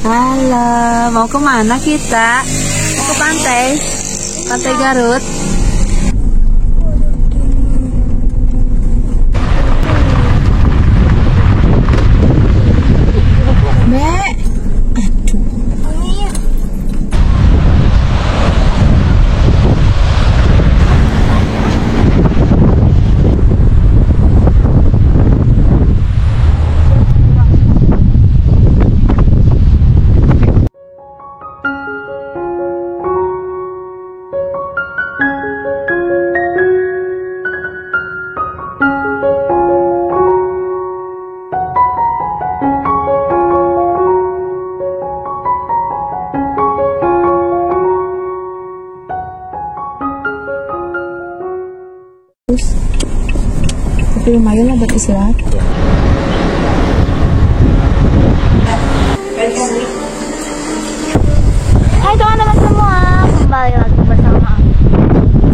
Halo, mau kemana kita? Mau ke pantai? Pantai Garut? Tapi lumayan lah buat istirahat. Hai teman-teman semua, kembali lagi bersama aku.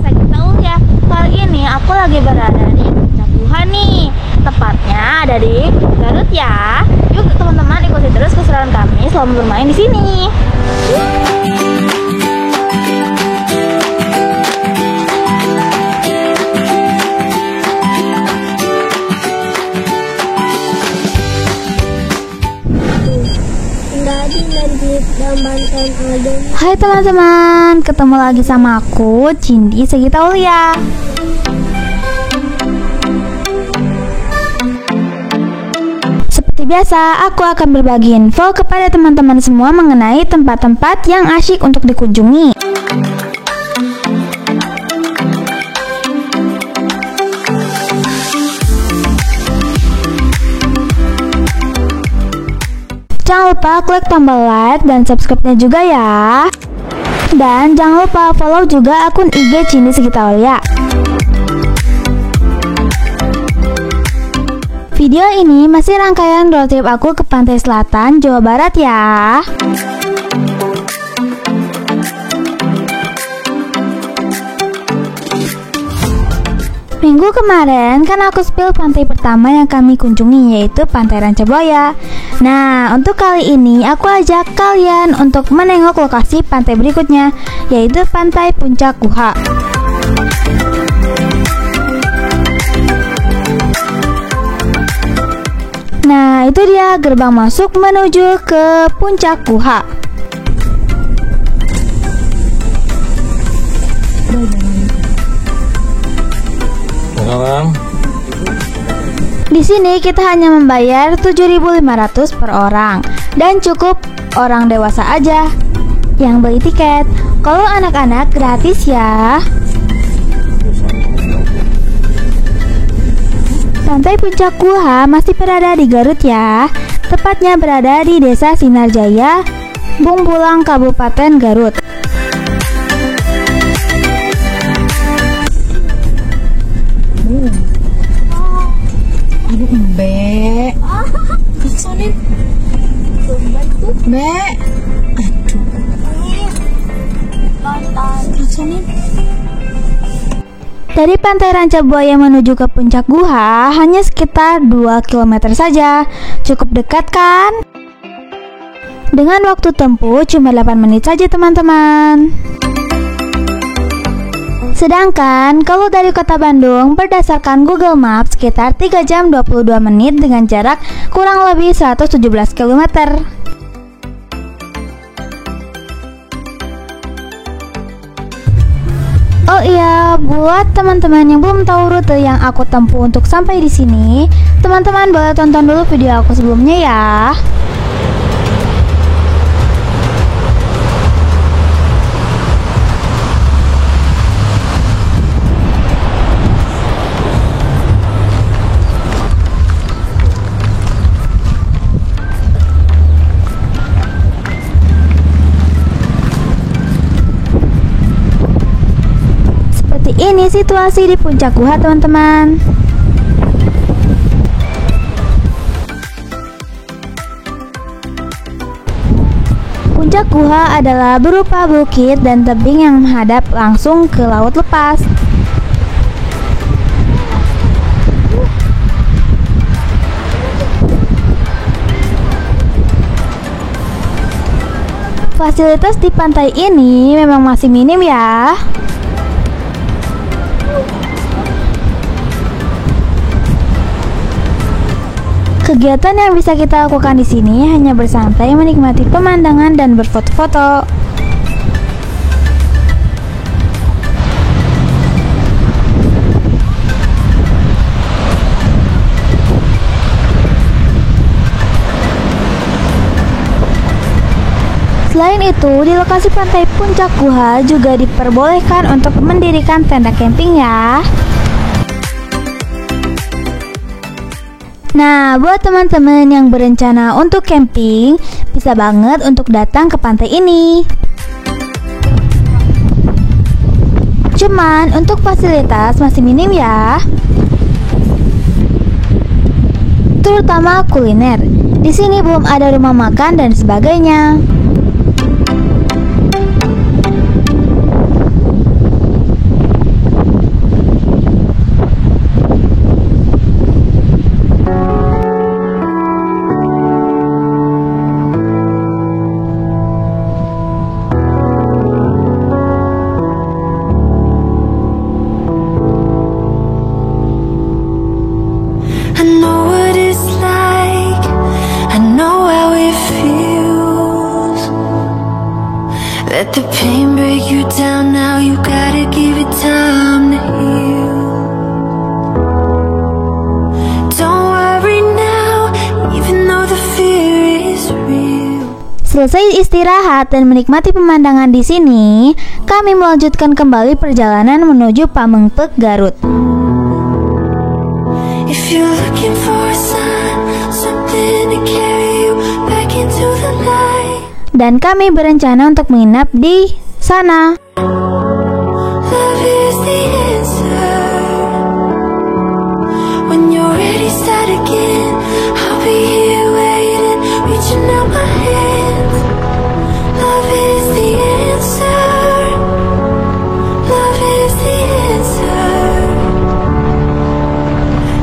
Saya tahu ya, kali ini aku lagi berada di Puncak Guha nih. Tepatnya ada di Garut ya. Yuk teman-teman ikuti terus keseruan kami selama bermain di sini. Hai teman-teman, ketemu lagi sama aku, Cindy Segita Ulia. Seperti biasa, aku akan berbagi info kepada teman-teman semua mengenai tempat-tempat yang asyik untuk dikunjungi. Jangan lupa klik tombol like dan subscribe-nya juga ya. Dan jangan lupa follow juga akun IG Cindy Segita Ulia. Video ini masih rangkaian road trip aku ke Pantai Selatan, Jawa Barat ya. Minggu kemarin kan aku spill pantai pertama yang kami kunjungi, yaitu Pantai Rancabuaya. Nah, untuk kali ini aku ajak kalian untuk menengok lokasi pantai berikutnya, yaitu Pantai Puncak Guha. Nah, itu dia gerbang masuk menuju ke Puncak Guha. Di sini kita hanya membayar 7.500 per orang dan cukup orang dewasa aja yang beli tiket. Kalau anak-anak gratis ya. Pantai Puncak Guha masih berada di Garut ya. Tepatnya berada di Desa Sinarjaya, Bungpulang, Kabupaten Garut. Be, sonin, be, sonin. Dari Pantai Rancabuaya menuju ke Puncak Guha hanya sekitar 2 km saja. Cukup dekat kan? Dengan waktu tempuh cuma 8 menit saja teman-teman. Sedangkan kalau dari kota Bandung berdasarkan Google Maps sekitar 3 jam 22 menit dengan jarak kurang lebih 117 km. Oh iya, buat teman-teman yang belum tahu rute yang aku tempuh untuk sampai di sini, teman-teman boleh tonton dulu video aku sebelumnya ya. Ini situasi di Puncak Guha teman-teman. Puncak Guha adalah berupa bukit dan tebing yang menghadap langsung ke laut lepas. Fasilitas di pantai ini memang masih minim ya. Kegiatan yang bisa kita lakukan di sini hanya bersantai, menikmati pemandangan dan berfoto-foto. Selain itu, di lokasi pantai Puncak Guha juga diperbolehkan untuk mendirikan tenda camping ya. Nah, buat teman-teman yang berencana untuk camping, bisa banget untuk datang ke pantai ini. Cuman untuk fasilitas masih minim ya. Terutama kuliner. Di sini belum ada rumah makan dan sebagainya. I know what it's like, I know how it feels. Let the pain break you down, now you gotta give it time to heal. Don't worry now, even though the fear is real. Selesai istirahat dan menikmati pemandangan di sini, kami melanjutkan kembali perjalanan menuju Pamengpeuk, Garut. If you're looking for a sign, something to carry you back into the light. Dan kami berencana untuk menginap di sana. Love is the answer. When you're ready, start again. I'll be here waiting, reaching out my hands. Love is the answer. Love is the answer.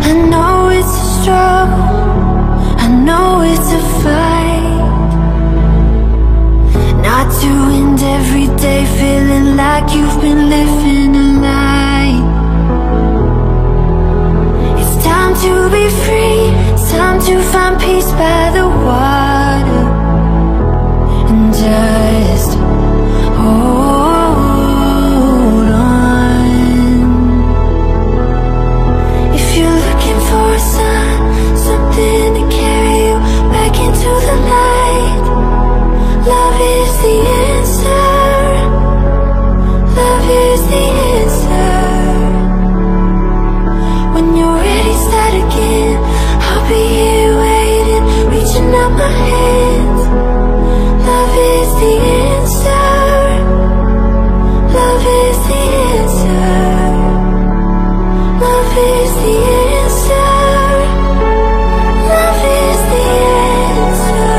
I know it's a struggle, I know it's a fight. Not to end every day feeling like you've been living a lie. It's time to be free, it's time to find peace by the water. And just hold on. If you're looking for a sign, something to carry you back into the light. Love is the answer. Love is the answer. When you're ready, start again. I'll be here waiting, reaching out my hands. Love is the answer. Love is the answer. Love is the answer. Love is the answer.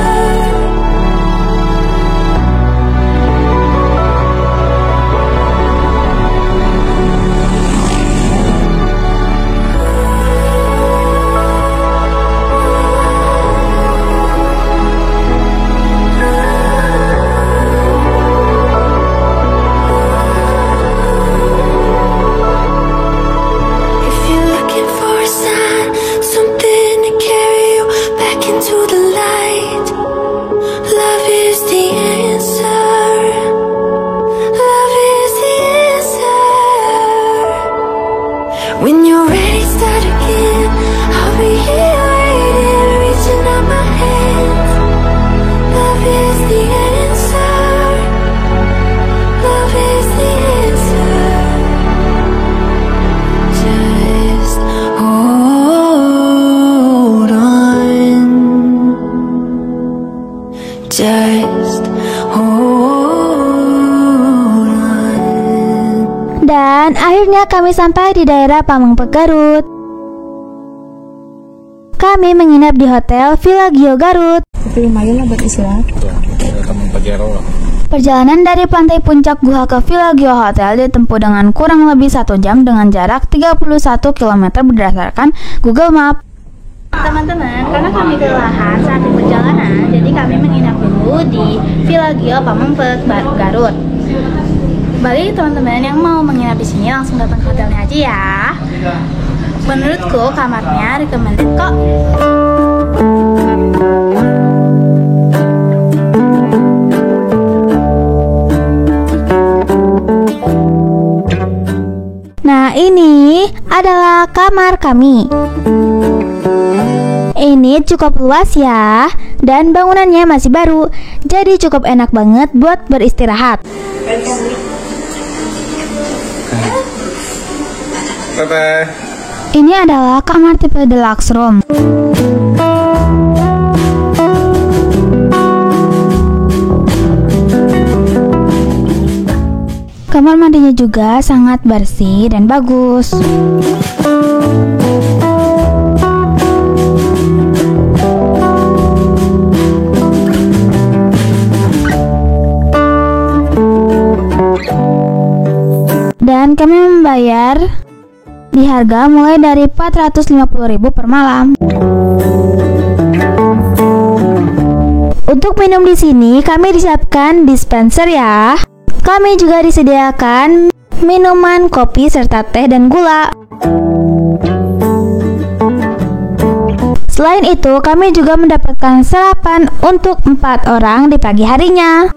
If you're looking for a sign, something to carry you back into the light. Love is the answer. Love is the answer. When you're ready, start again. I'll be here waiting, reaching out my hands. Love is the answer. Love is the answer. Just hold on. Just hold on. Dan akhirnya kami sampai di daerah Pamengpeuk, Garut. Kami menginap di Hotel Villaggio Garut. Tapi lumayan lah buat istirahat. Perjalanan dari pantai Puncak Guha ke Villaggio Hotel ditempuh dengan kurang lebih 1 jam dengan jarak 31 km berdasarkan Google Map. Teman-teman, karena kami kelelahan saat di perjalanan, jadi kami menginap dulu di Villa Gio Pamengpeuk, Garut. Bagi teman-teman yang mau menginap di sini, langsung datang ke hotelnya aja ya. Menurutku kamarnya recommended kok. Nah, ini adalah kamar kami. Ini cukup luas ya, dan bangunannya masih baru, jadi cukup enak banget buat beristirahat. Bye-bye. Ini adalah kamar tipe deluxe room. Kamar mandinya juga sangat bersih dan bagus. Dan kami membayar di harga mulai dari 450.000 per malam. Untuk minum di sini kami disiapkan dispenser ya. Kami juga disediakan minuman kopi serta teh dan gula. Selain itu, kami juga mendapatkan sarapan untuk 4 orang di pagi harinya.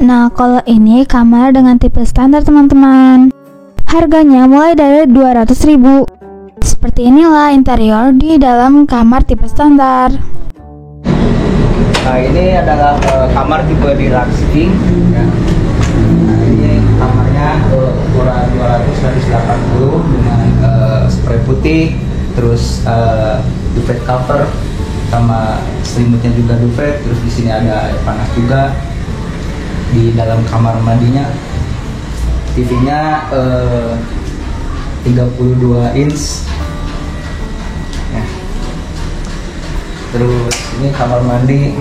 Nah, kalau ini kamar dengan tipe standar teman-teman. Harganya mulai dari 200.000. Seperti inilah interior di dalam kamar tipe standar. Nah, ini adalah kamar tipe deluxe king ya. Nah, ini kamarnya ukuran 280 dengan spray putih, terus duvet cover sama selimutnya juga duvet, terus di sini ada air panas juga. Di dalam kamar mandinya TV-nya 32 inch ya. Terus ini kamar mandi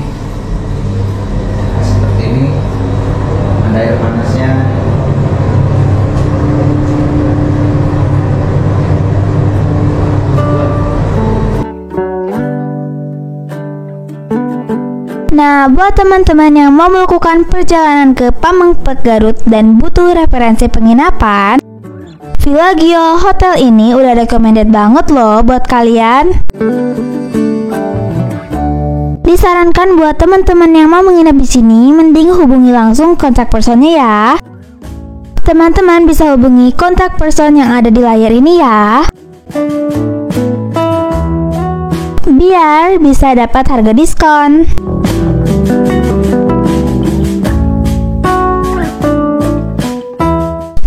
seperti ini, ada air panasnya. Nah, buat teman-teman yang mau melakukan perjalanan ke Pamengpeuk Garut dan butuh referensi penginapan, Villa Gio Hotel ini udah recommended banget loh buat kalian. Disarankan buat teman-teman yang mau menginap di sini, mending hubungi langsung kontak personnya ya. Teman-teman bisa hubungi kontak person yang ada di layar ini ya, biar bisa dapat harga diskon.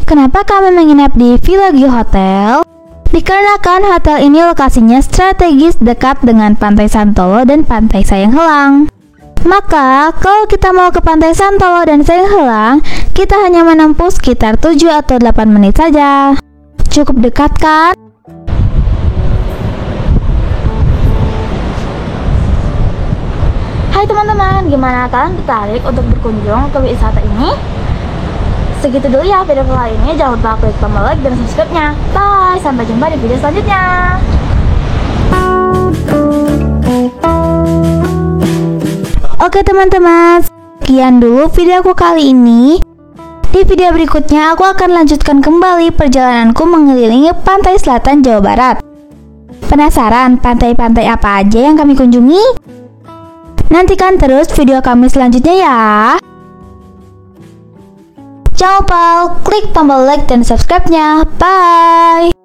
Kenapa kami menginap di Villa Gio Hotel? Dikarenakan hotel ini lokasinya strategis dekat dengan Pantai Santolo dan Pantai Sayang Heulang. Maka, kalau kita mau ke Pantai Santolo dan Sayang Heulang, kita hanya menempuh sekitar 7 atau 8 menit saja. Cukup dekat kan? Hai teman-teman, gimana kalian tertarik untuk berkunjung ke wisata ini? Segitu dulu ya video kali ini. Jangan lupa klik tombol like dan subscribe-nya. Bye, sampai jumpa di video selanjutnya. Oke teman-teman, sekian dulu videoku kali ini. Di video berikutnya aku akan lanjutkan kembali perjalananku mengelilingi pantai selatan Jawa Barat. Penasaran pantai-pantai apa aja yang kami kunjungi? Nantikan terus video kami selanjutnya ya. Jangan lupa klik tombol like dan subscribe-nya. Bye!